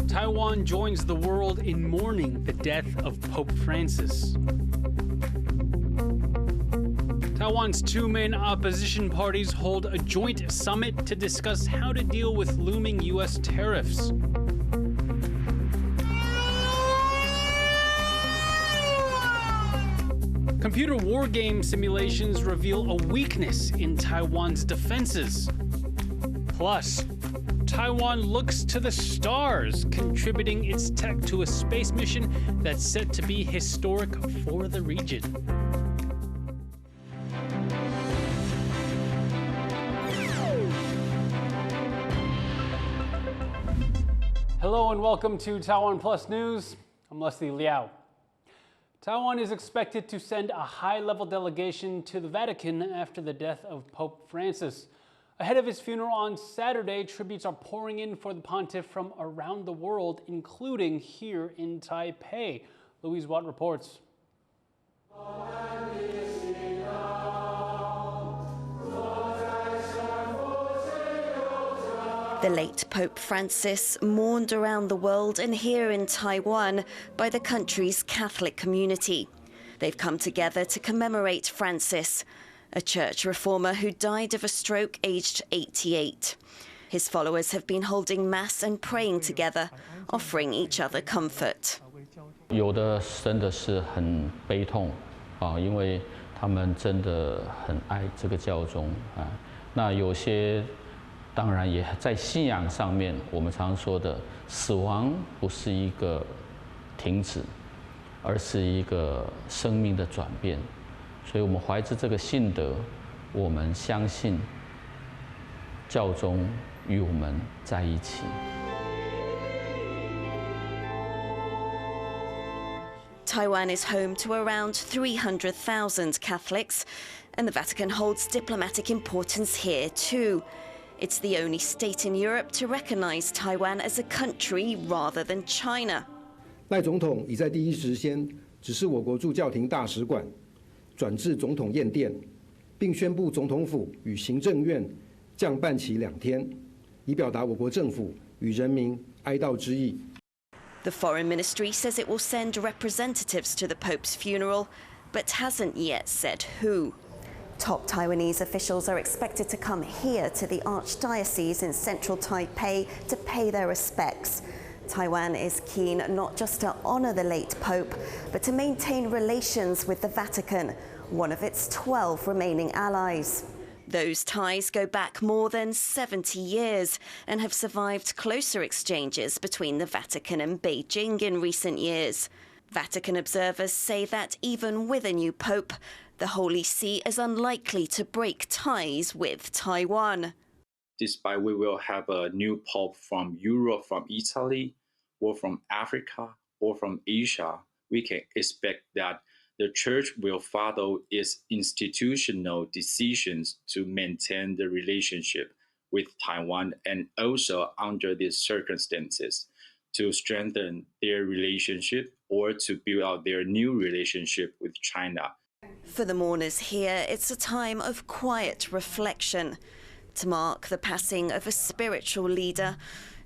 Taiwan joins the world in mourning the death of Pope Francis. Taiwan's two main opposition parties hold a joint summit to discuss how to deal with looming U.S. tariffs. Computer war game simulations reveal a weakness in Taiwan's defenses. Plus, Taiwan looks to the stars, contributing its tech to a space mission that's set to be historic for the region. Hello and welcome to TaiwanPlus News. I'm Leslie Liao. Taiwan is expected to send a high-level delegation to the Vatican after the death of Pope Francis. Ahead of his funeral on Saturday, tributes are pouring in for the pontiff from around the world, including here in Taipei. Louise Watt reports. The late Pope Francis mourned around the world and here in Taiwan by the country's Catholic community. They've come together to commemorate Francis, a church reformer who died of a stroke aged 88. His followers have been holding Mass and praying together, offering each other comfort. 有的真的是很悲痛啊，因为他们真的很爱这个教宗啊。那有些当然也在信仰上面，我们常说的死亡不是一个停止，而是一个生命的转变。所以我们怀着这个信德，我们相信教宗与我们在一起。Taiwan is home to around 300,000 Catholics, and the Vatican holds diplomatic importance here too. It's the only state in Europe to recognize Taiwan as a country rather than China. 赖总统已在第一时间指示我国驻教廷大使馆转至总统宴殿，并宣布总统府与行政院降半旗2天，以表达我国政府与人民哀悼之意。 The Foreign Ministry says it will send representatives to the Pope's funeral, but hasn't yet said who. Top Taiwanese officials are expected to come here to the Archdiocese in central Taipei to pay their respects. Taiwan is keen not just to honour the late Pope, but to maintain relations with the Vatican, one of its 12 remaining allies. Those ties go back more than 70 years and have survived closer exchanges between the Vatican and Beijing in recent years. Vatican observers say that even with a new Pope, the Holy See is unlikely to break ties with Taiwan. Despite we will have a new Pope from Europe, from Italy, or from Africa, or from Asia, we can expect that the Church will follow its institutional decisions to maintain the relationship with Taiwan, and also under these circumstances to strengthen their relationship or to build out their new relationship with China. For the mourners here, it's a time of quiet reflection to mark the passing of a spiritual leader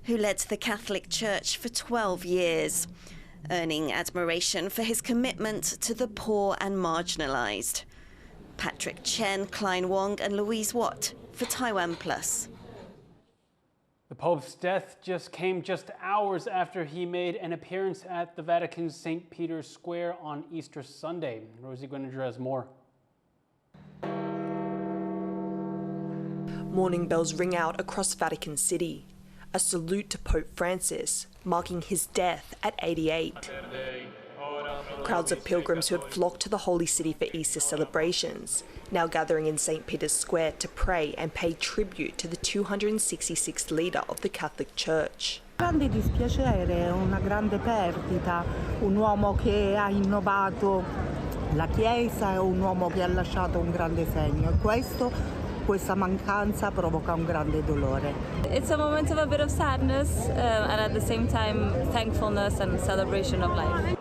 who led the Catholic Church for 12 years, earning admiration for his commitment to the poor and marginalised. Patrick Chen, Klein Wong and Louise Watt for TaiwanPlus. The Pope's death came just hours after he made an appearance at the Vatican's St. Peter's Square on Easter Sunday. Rosie Guinninger has more. Morning bells ring out across Vatican City. A salute to Pope Francis, marking his death at 88. Crowds of pilgrims who had flocked to the Holy City for Easter celebrations, now gathering in St. Peter's Square to pray and pay tribute to the 266th leader of the Catholic Church. Grande dispiacere, una grande perdita, un uomo che ha innovato la Chiesa e un uomo che ha lasciato un grande segno. Questa mancanza provoca un grande dolore. It's a moment of a bit of sadness and at the same time thankfulness and celebration of life.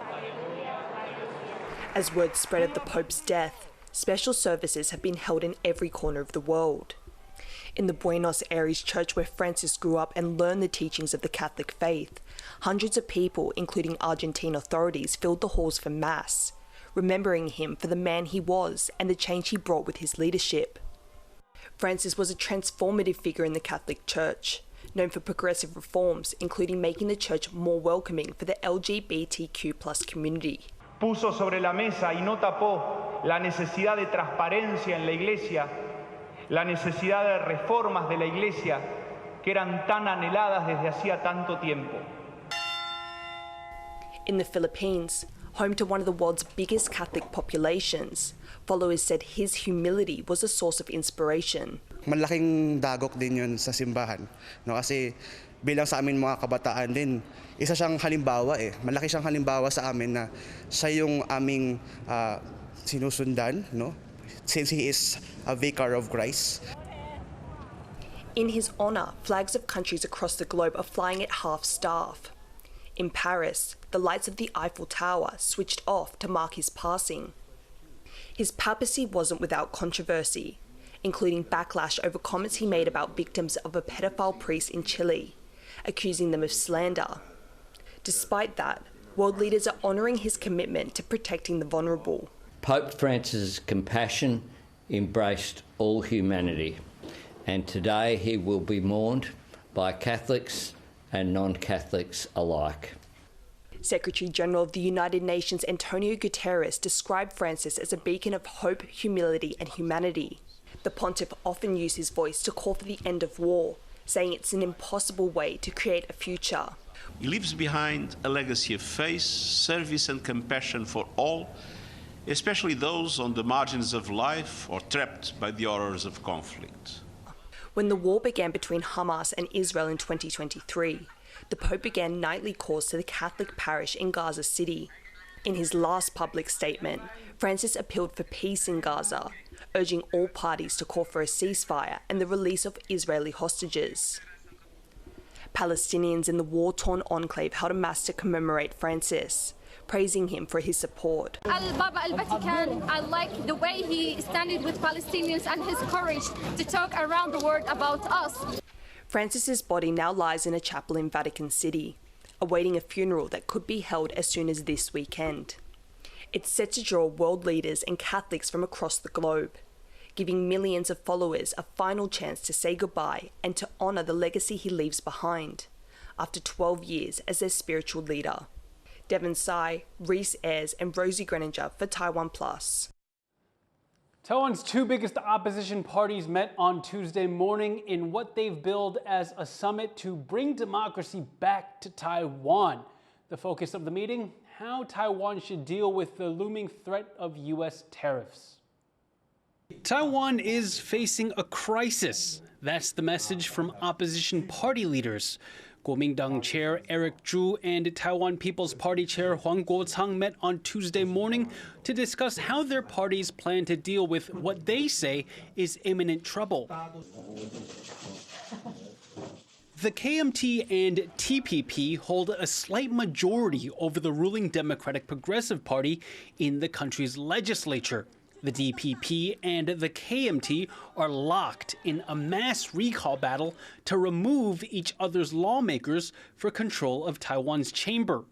As word spread of the Pope's death, special services have been held in every corner of the world. In the Buenos Aires church where Francis grew up and learned the teachings of the Catholic faith, hundreds of people, including Argentine authorities, filled the halls for Mass, remembering him for the man he was and the change he brought with his leadership. Francis was a transformative figure in the Catholic Church, known for progressive reforms, including making the church more welcoming for the LGBTQ+ community. Puso sobre la mesa y no tapó la necesidad de transparencia en la Iglesia, la necesidad de reformas de la Iglesia que eran tan anheladas desde hacía tanto tiempo. In the Philippines, home to one of the world's biggest Catholic populations, followers said his humility was a source of inspiration. Malaking dagok din yun sa simbahan, no? Kasi bilang sa amin mga kabataan din, isa siyang halimbawa malaki siyang halimbawa sa amin na siya yung aming sinusundan, no? Since he is a vicar of Christ. In his honor, flags of countries across the globe are flying at half-staff. In Paris, the lights of the Eiffel Tower switched off to mark his passing. His papacy wasn't without controversy, including backlash over comments he made about victims of a pedophile priest in Chile, accusing them of slander. Despite that, world leaders are honouring his commitment to protecting the vulnerable. Pope Francis' compassion embraced all humanity, and today he will be mourned by Catholics and non-Catholics alike. Secretary-General of the United Nations Antonio Guterres described Francis as a beacon of hope, humility and humanity. The pontiff often used his voice to call for the end of war, saying it's an impossible way to create a future. He leaves behind a legacy of faith, service and compassion for all, especially those on the margins of life or trapped by the horrors of conflict. When the war began between Hamas and Israel in 2023, the Pope began nightly calls to the Catholic parish in Gaza City. In his last public statement, Francis appealed for peace in Gaza, urging all parties to call for a ceasefire and the release of Israeli hostages. Palestinians in the war-torn enclave held a mass to commemorate Francis, praising him for his support. Al-Baba al-Vatican, I like the way he standed with Palestinians and his courage to talk around the world about us. Francis's body now lies in a chapel in Vatican City, awaiting a funeral that could be held as soon as this weekend. It's set to draw world leaders and Catholics from across the globe, giving millions of followers a final chance to say goodbye and to honour the legacy he leaves behind, after 12 years as their spiritual leader. Devon Tsai, Reese Ayres and Rosie Greninger for TaiwanPlus. Taiwan's two biggest opposition parties met on Tuesday morning in what they've billed as a summit to bring democracy back to Taiwan. The focus of the meeting, how Taiwan should deal with the looming threat of U.S. tariffs. Taiwan is facing a crisis. That's the message from opposition party leaders. Kuomintang Chair Eric Chu and Taiwan People's Party Chair Han Kuang met on Tuesday morning to discuss how their parties plan to deal with what they say is imminent trouble. The KMT and TPP hold a slight majority over the ruling Democratic Progressive Party in the country's legislature. The DPP and the KMT are locked in a mass recall battle to remove each other's lawmakers for control of Taiwan's chamber.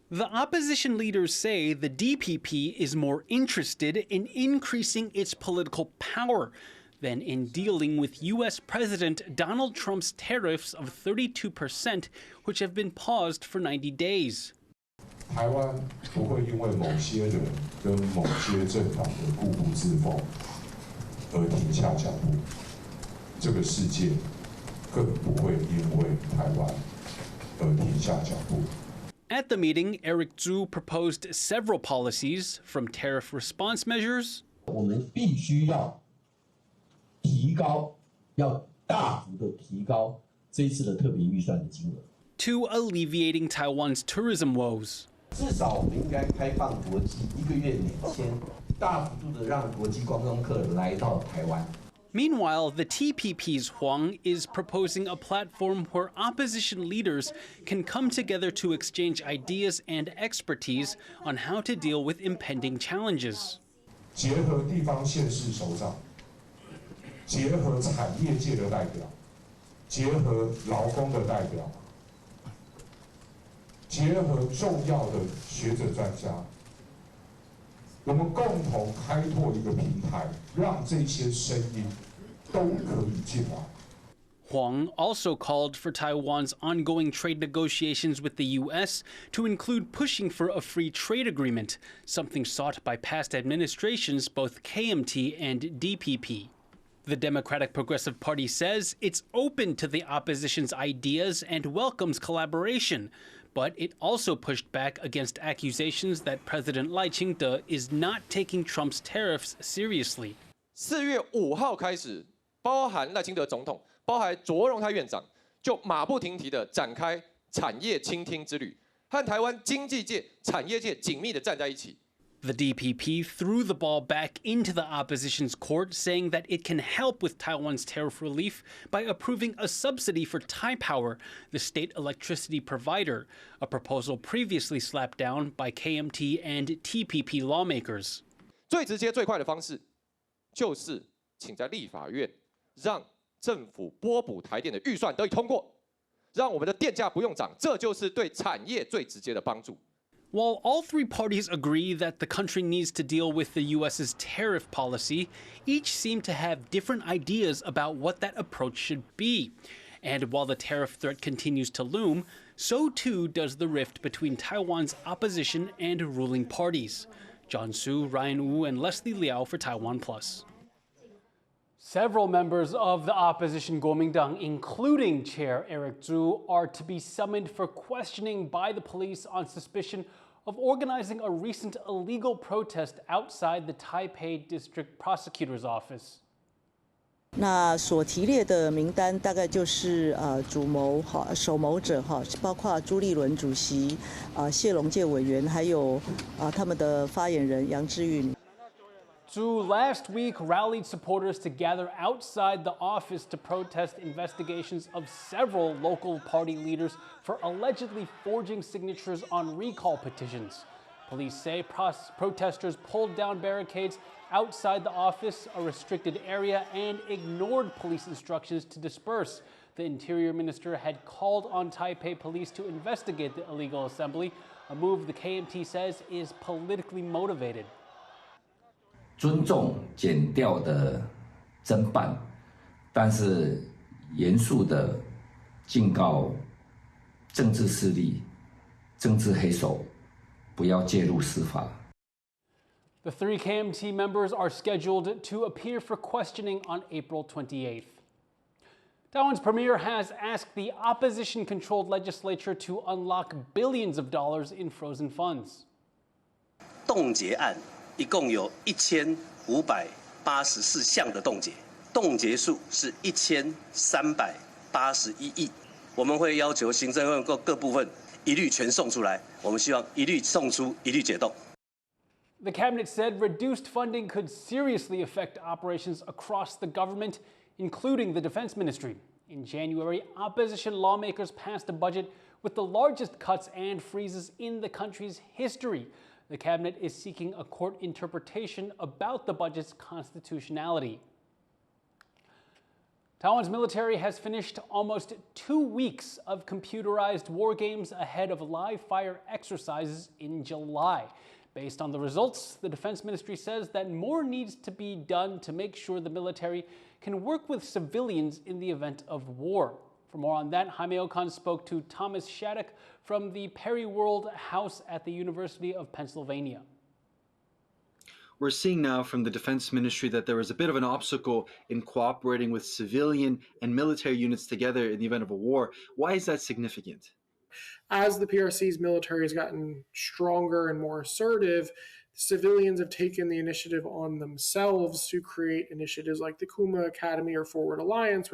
The opposition leaders say the DPP is more interested in increasing its political power than in dealing with U.S. President Donald Trump's tariffs of 32%, which have been paused for 90 days. 台湾不会因为某些人跟某些政党的固步自封而停下脚步，这个世界更不会因为台湾而停下脚步。 At the meeting, Eric Chu proposed several policies, from tariff response measures 我们必须要提高，要大幅的提高这一次的特别预算的金额。 to alleviating Taiwan's tourism woes. 至少我们应该开放国际1个月免签，大幅度的让国际观光客来到台湾。 Meanwhile, the TPP's Huang is proposing a platform where opposition leaders can come together to exchange ideas and expertise on how to deal with impending challenges. 结合地方县市首长，结合产业界的代表，结合劳工的代表，结合重要的学者专家，我们共同开拓一个平台，让这些声音都可以进来。Huang also called for Taiwan's ongoing trade negotiations with the U.S. to include pushing for a free trade agreement, something sought by past administrations, both KMT and DPP. The Democratic Progressive Party says it's open to the opposition's ideas and welcomes collaboration, but it also pushed back against accusations that President Lai Ching-te is not taking Trump's tariffs seriously. 4月5号开始，包含赖清德总统，包含卓荣泰院长，就马不停蹄地展开产业倾听之旅，和台湾经济界、产业界紧密地站在一起。The DPP threw the ball back into the opposition's court, saying that it can help with Taiwan's tariff relief by approving a subsidy for Taipower, the state electricity provider, a proposal previously slapped down by KMT and TPP lawmakers. 最直接、最快的方式，就是请在立法院让政府拨补台电的预算得以通过，让我们的电价不用涨，这就是对产业最直接的帮助。While all three parties agree that the country needs to deal with the U.S.'s tariff policy, each seem to have different ideas about what that approach should be. And while the tariff threat continues to loom, so too does the rift between Taiwan's opposition and ruling parties. John Su, Ryan Wu, and Leslie Liao for TaiwanPlus. Several members of the opposition Kuomintang, including Chair Eric Chu, are to be summoned for questioning by the police on suspicion of organizing a recent illegal protest outside the Taipei District Prosecutor's Office. 那所提列的名单大概就是主谋首谋者包括朱立伦主席谢龙介委员，还有他们的发言人杨志运。Chu last week rallied supporters to gather outside the office to protest investigations of several local party leaders for allegedly forging signatures on recall petitions. Police say protesters pulled down barricades outside the office, a restricted area, and ignored police instructions to disperse. The Interior Minister had called on Taipei police to investigate the illegal assembly, a move the KMT says is politically motivated. 尊重检调的侦办，但是严肃的警告政治势力、政治黑手不要介入司法。The three KMT members are scheduled to appear for questioning on April 28th. Taiwan's premier has asked the opposition-controlled legislature to unlock billions of dollars in frozen funds. 冻结案一共有1584项的冻结，冻结数是1381亿。我们会要求行政院各部分一律全送出来，我们希望一律送出，一律解冻。The cabinet said reduced funding could seriously affect operations across the government, including the defense ministry. In January, opposition lawmakers passed a budget with the largest cuts and freezes in the country's history. The cabinet is seeking a court interpretation about the budget's constitutionality. Taiwan's military has finished almost 2 weeks of computerized war games ahead of live fire exercises in July. Based on the results, the Defense Ministry says that more needs to be done to make sure the military can work with civilians in the event of war. For more on that, Jaime Okan spoke to Thomas Shattuck from the Perry World House at the University of Pennsylvania. We're seeing now from the Defense Ministry that there was a bit of an obstacle in cooperating with civilian and military units together in the event of a war. Why is that significant? As the PRC's military has gotten stronger and more assertive, civilians have taken the initiative on themselves to create initiatives like the Kuma Academy or Forward Alliance,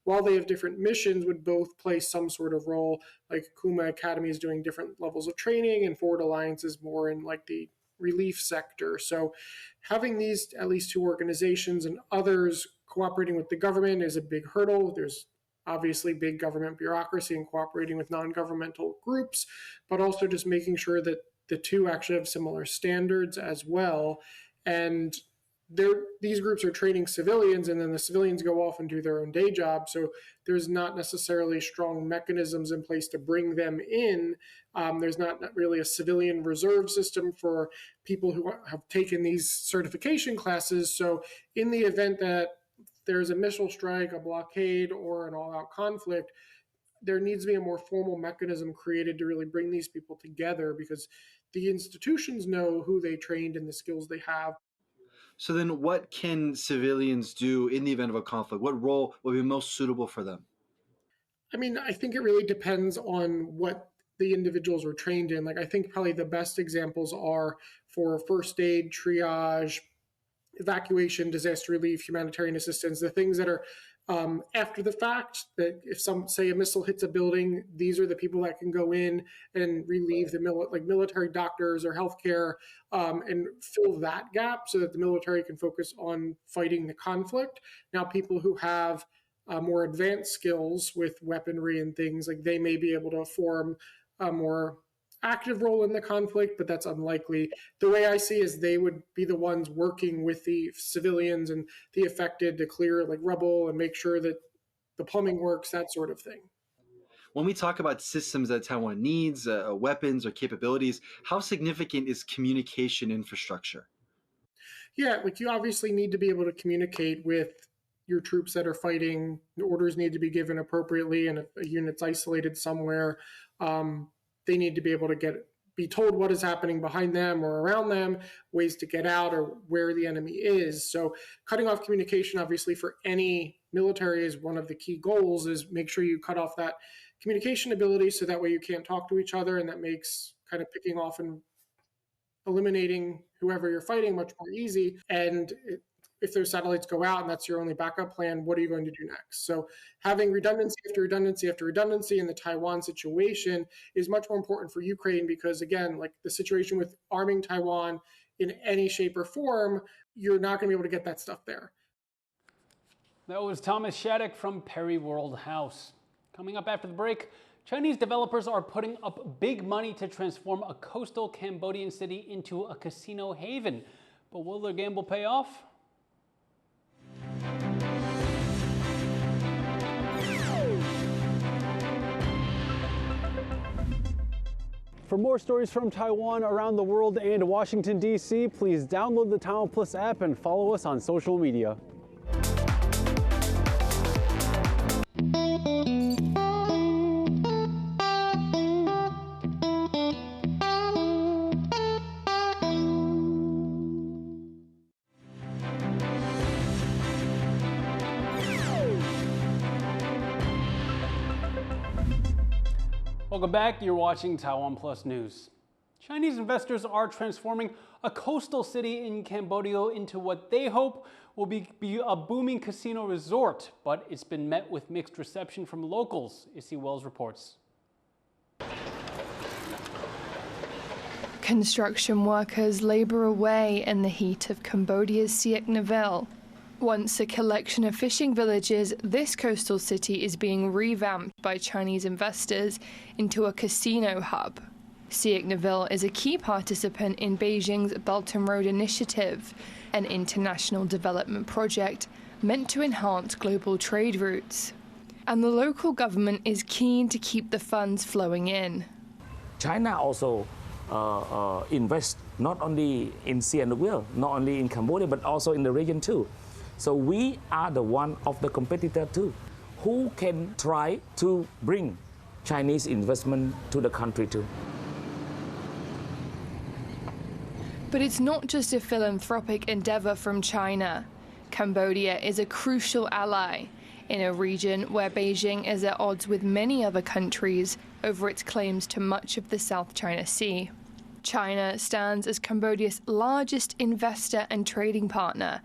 while they have different missions, would both play some sort of role. Like Kuma Academy is doing different levels of training, and Forward Alliance is more in like the relief sector. So having these at least two organizations and others cooperating with the government is a big hurdle. There's obviously big government bureaucracy in cooperating with non-governmental groups, but also just making sure that the two actually have similar standards as well. And these groups are training civilians, and then the civilians go off and do their own day job. So there's not necessarily strong mechanisms in place to bring them in. There's not really a civilian reserve system for people who have taken these certification classes. So in the event that there's a missile strike, a blockade, or an all-out conflict, there needs to be a more formal mechanism created to really bring these people together, because the institutions know who they trained and the skills they have. So then what can civilians do in the event of a conflict? What role would be most suitable for them? I mean, I think it really depends on what the individuals are trained in. Like, I think probably the best examples are for first aid, triage, evacuation, disaster relief, humanitarian assistance, the things that are after the fact, that if say a missile hits a building, these are the people that can go in and relieve the military doctors or healthcare, and fill that gap so that the military can focus on fighting the conflict. Now, people who have more advanced skills with weaponry and things, like, they may be able to form a more active role in the conflict, but that's unlikely. The way I see is they would be the ones working with the civilians and the affected to clear like rubble and make sure that the plumbing works, that sort of thing. When we talk about systems that Taiwan needs, weapons or capabilities, how significant is communication infrastructure? Yeah, like, you obviously need to be able to communicate with your troops that are fighting. The orders need to be given appropriately, and if a unit's isolated somewhere, they need to be able to be told what is happening behind them or around them, ways to get out, or where the enemy is. So cutting off communication, obviously, for any military is one of the key goals, is make sure you cut off that communication ability so that way you can't talk to each other, and that makes kind of picking off and eliminating whoever you're fighting much more easy. And if those satellites go out and that's your only backup plan, what are you going to do next? So having redundancy after redundancy after redundancy in the Taiwan situation is much more important for Ukraine, because, again, like the situation with arming Taiwan in any shape or form, you're not going to be able to get that stuff there. That was Thomas Shattuck from Perry World House. Coming up after the break, Chinese developers are putting up big money to transform a coastal Cambodian city into a casino haven. But will their gamble pay off? For more stories from Taiwan, around the world, and Washington, D.C., please download the TaiwanPlus app and follow us on social media. Welcome back. You're watching TaiwanPlus News. Chinese investors are transforming a coastal city in Cambodia into what they hope will be a booming casino resort, but it's been met with mixed reception from locals. Issy Wells reports. Construction workers labor away in the heat of Cambodia's Sihanoukville. Once a collection of fishing villages, this coastal city is being revamped by Chinese investors into a casino hub. Sihanoukville is a key participant in Beijing's Belt and Road Initiative, an international development project meant to enhance global trade routes. And the local government is keen to keep the funds flowing in. China also invests not only in Sihanoukville, not only in Cambodia, but also in the region too. So we are the one of the competitor too, who can try to bring Chinese investment to the country too. But it's not just a philanthropic endeavor from China. Cambodia is a crucial ally in a region where Beijing is at odds with many other countries over its claims to much of the South China Sea. China stands as Cambodia's largest investor and trading partner,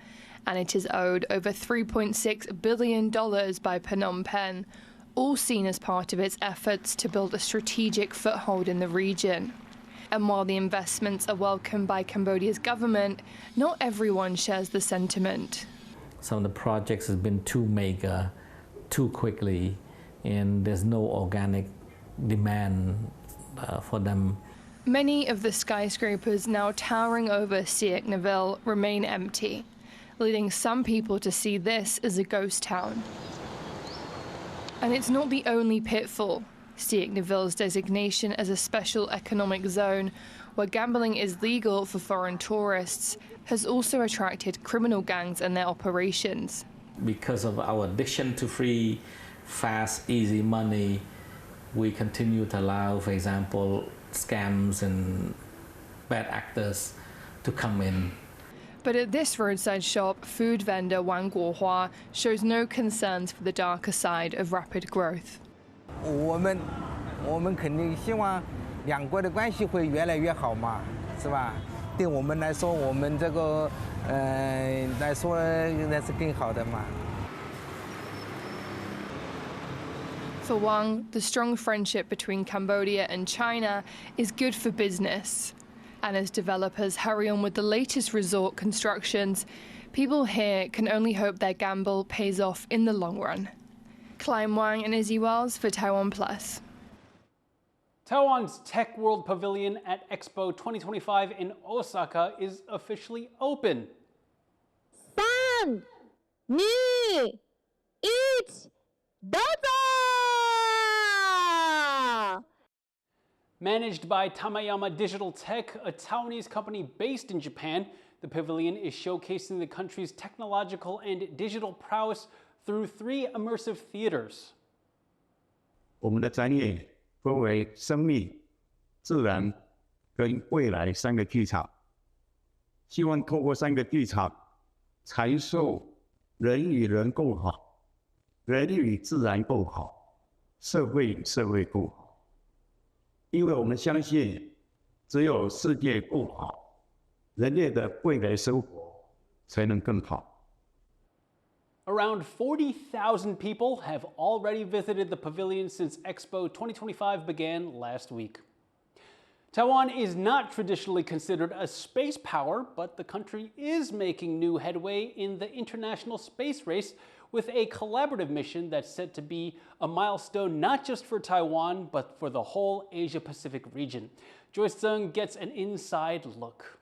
and it is owed over $3.6 billion by Phnom Penh, all seen as part of its efforts to build a strategic foothold in the region. And while the investments are welcomed by Cambodia's government, not everyone shares the sentiment. Some of the projects have been too mega, too quickly, and there's no organic demand for them. Many of the skyscrapers now towering over Sihanoukville remain empty, leading some people to see this as a ghost town. And it's not the only pitfall. Sihanoukville's designation as a special economic zone, where gambling is legal for foreign tourists, has also attracted criminal gangs and their operations. Because of our addiction to free, fast, easy money, we continue to allow, for example, scams and bad actors to come in. But at this roadside shop, food vendor Wang Guohua shows no concerns for the darker side of rapid growth. 我们肯定希望两国的关系会越来越好嘛，是吧？对我们来说，我们这个来说那是更好的嘛。 For Wang, the strong friendship between Cambodia and China is good for business. And as developers hurry on with the latest resort constructions, people here can only hope their gamble pays off in the long run. Klein Wang and Izzy Wells for TaiwanPlus. Taiwan's Tech World Pavilion at Expo 2025 in Osaka is officially open. 3, 2, 1, どうぞ! Managed by Tamayama Digital Tech, a Taiwanese company based in Japan, the pavilion is showcasing the country's technological and digital prowess through 3 immersive theaters. 我们的专业分为生命、自然跟未来3个剧场，希望透过3个剧场阐述人与人共好，人与自然共好，社会与社会共好。因为我们相信，只有世界共好，人类的未来生活才能更好。 Around 40,000 people have already visited the pavilion since Expo 2025 began last week. Taiwan is not traditionally considered a space power, but the country is making new headway in the international space race with a collaborative mission that's set to be a milestone not just for Taiwan, but for the whole Asia-Pacific region. Joyce Zeng gets an inside look.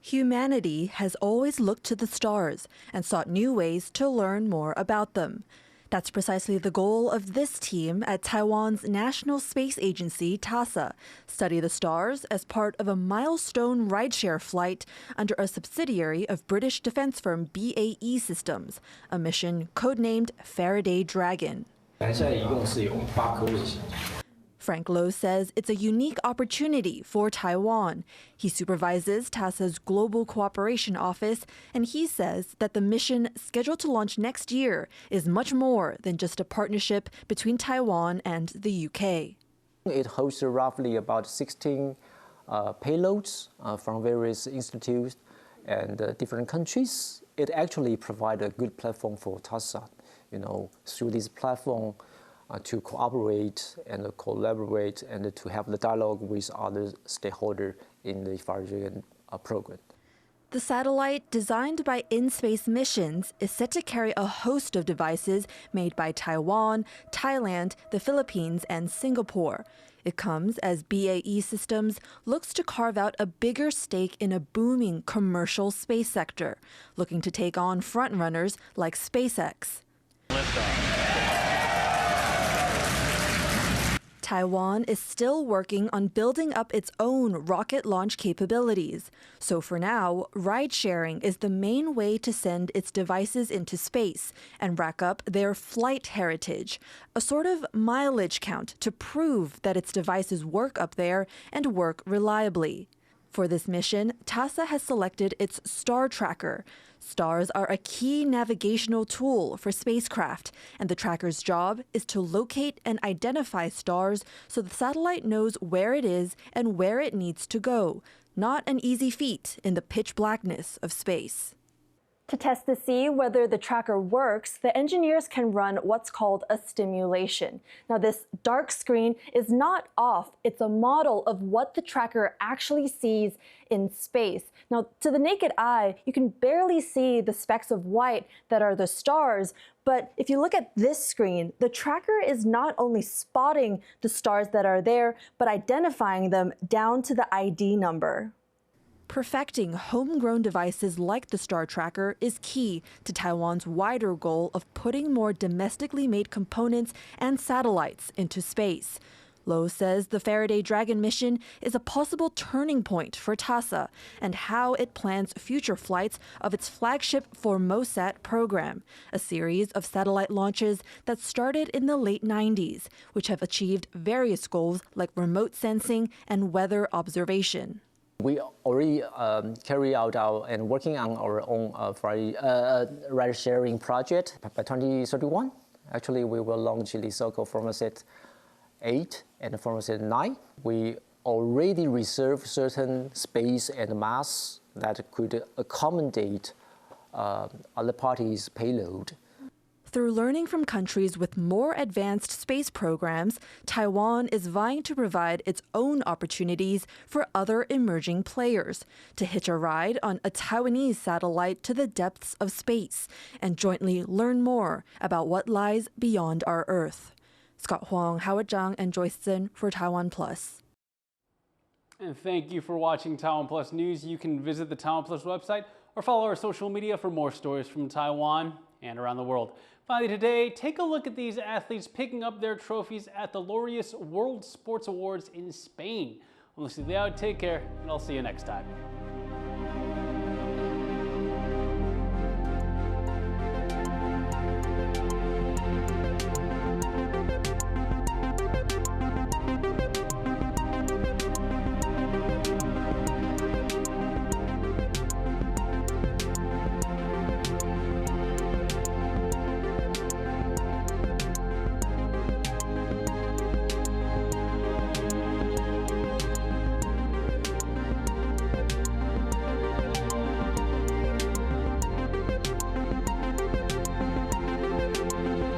Humanity has always looked to the stars and sought new ways to learn more about them. That's precisely the goal of this team at Taiwan's National Space Agency, TASA, study the stars as part of a milestone rideshare flight under a subsidiary of British defense firm BAE Systems, a mission codenamed Faraday Dragon. Frank Lowe says it's a unique opportunity for Taiwan. He supervises TASA's Global Cooperation Office, and he says that the mission, scheduled to launch next year, is much more than just a partnership between Taiwan and the UK. It hosts roughly about 16 payloads from various institutes and different countries. It actually provides a good platform for TASA, through this platform, to cooperate and collaborate and to have the dialogue with other stakeholders in the Faraday program. The satellite, designed by In-Space Missions, is set to carry a host of devices made by Taiwan, Thailand, the Philippines, and Singapore. It comes as BAE Systems looks to carve out a bigger stake in a booming commercial space sector, looking to take on frontrunners like SpaceX. Taiwan is still working on building up its own rocket launch capabilities. So for now, ride-sharing is the main way to send its devices into space and rack up their flight heritage, a sort of mileage count to prove that its devices work up there and work reliably. For this mission, TASA has selected its Star Tracker. Stars are a key navigational tool for spacecraft, and the tracker's job is to locate and identify stars so the satellite knows where it is and where it needs to go. Not an easy feat in the pitch blackness of space. To test to see whether the tracker works, the engineers can run what's called a simulation. Now, this dark screen is not off. It's a model of what the tracker actually sees in space. Now, to the naked eye, you can barely see the specks of white that are the stars, but if you look at this screen, the tracker is not only spotting the stars that are there, but identifying them down to the ID number. Perfecting homegrown devices like the Star Tracker is key to Taiwan's wider goal of putting more domestically made components and satellites into space. Lo says the Faraday Dragon mission is a possible turning point for TASA and how it plans future flights of its flagship Formosat program, a series of satellite launches that started in the late 90s, which have achieved various goals like remote sensing and weather observation. We already carry out and working on our own ride-sharing project. By 2031, actually, we will launch the so-called Formosat 8 and Formosat 9. We already reserve certain space and mass that could accommodate other parties' payload. Through learning from countries with more advanced space programs, Taiwan is vying to provide its own opportunities for other emerging players to hitch a ride on a Taiwanese satellite to the depths of space and jointly learn more about what lies beyond our Earth. Scott Huang, Howard Zhang, and Joyce Zhen for TaiwanPlus. And thank you for watching TaiwanPlus News. You can visit the TaiwanPlus website or follow our social media for more stories from Taiwan and around the world. Finally today, take a look at these athletes picking up their trophies at the Laureus World Sports Awards in Spain. I'm Liao, take care, and I'll see you next time.